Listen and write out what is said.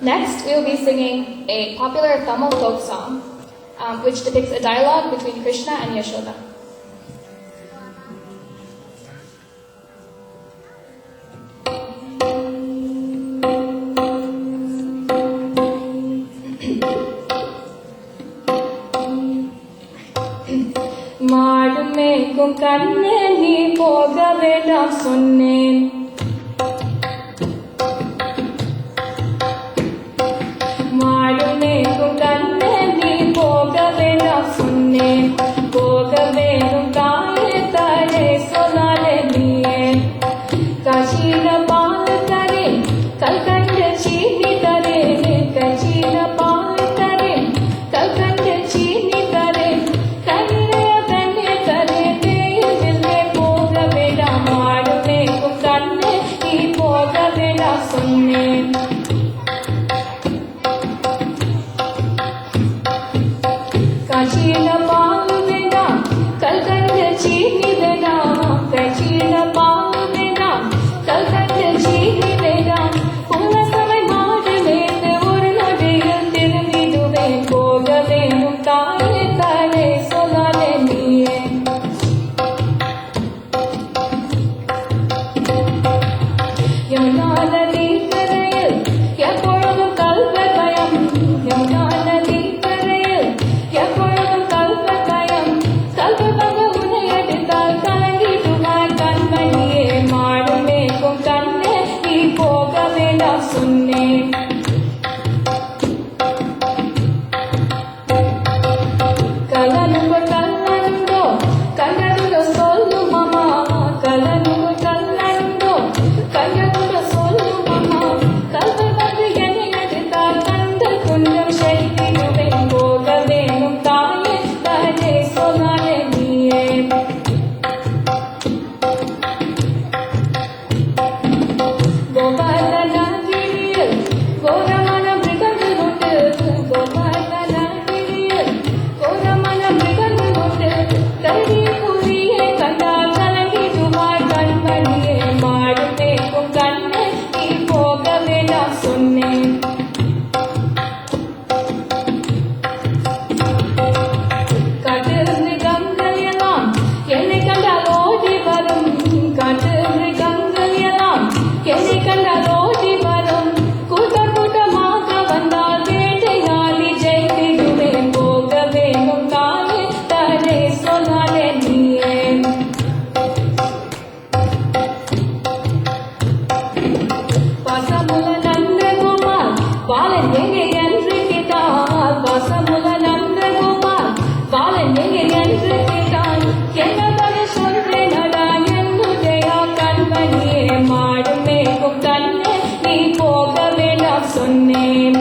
Next, we will be singing a popular Tamil folk song, which depicts a dialogue between Krishna and Yashoda. மாடு மேய்க்கும் கண்ணே நீ போக வேண்டாம் சொன்னேன் மாடு மேய்க்கும் கண்ணே நீ போக வேண்டாம் சொன்னேன் போக வேணும் தாயே தாயே சொன்னாலே நீயே காசியில பால் தரேன் கல்கண்ட சீனி தரேன் காசியில பால் தரேன் கல்கண்ட சீனி தரேன் சொன்னேன் காசியில பால் வேண்டாம் கல்கண்ட சீனி வேண்டாம் காசியில பால் வேண்டாம் கல்கண்ட சீனி வேண்டாம் உலகமை மாடு வேண்டு ஒரு நொடியில் திரும்பிடுவேன் போக வேணும் தாயே தாயே சொல்லாலே நீயே யமுனா நதி கரையில் எப்பொழுதும் கல்ப பயம் யமுனா நதி கரையில் எப்பொழுதும் கல்ப பயம் கல்பமாக உன்னை அடித்தால் கலங்கிடுவாய் கண்மணியே மாடு மேய்க்கும் கண்ணே நீ போக வேண்டாம் சொன்னேன் கலனுங்கோ கல்லனுங்கோ கண்ணனுங்கோ சொல்லும் மாமா கலனுங்கோ கல்லனுங்கோ கண்ணனுங்கோ சொல்லும் மாமா கல்வி வந்து என்னை அடித்தால் கண்டு கொஞ்சம் செய்திடுவேன் போக வேணும் தாயே தாயே சொன்னாலே நீயே கோபாலனாகிரியில் கோரமான மிருகங்கள் உண்டு கோபாலனாகிரியில் கோரமான மிருகங்கள் உண்டு கல்வி புரியே கண்டால் கலங்கிடுவாய் கண்மணியே மாடு மேய்க்கும் கண்ணே நீ போக வேண்டாம் சொன்னேன் காட்டு மிருகங்கள் எல்லாம் என்னை கண்டால் ஓடி வரும் காட்டு மிருகங்கள் எல்லாம் என்னை கண்டால் ஓடி வரும் கூட்ட கூட்டமாக வந்தால் வேட்டையாடி ஜெயித்திடுவேன் போக வேணும் தாயே தாயே சொன்னாலே நீயே பாசமுல நந்தகுமார் பாலன் எங்கே என்று கேட்டால் பாசமுல நந்தகுமார் பாலன் எங்கே என்று கேட்டால் என்ன பதில் சொல்றேனடா என்னுடையா கண்மணியே மாடு மேய்க்கும் கண்ணே நீ போக வேண்டாம் சொன்னேன்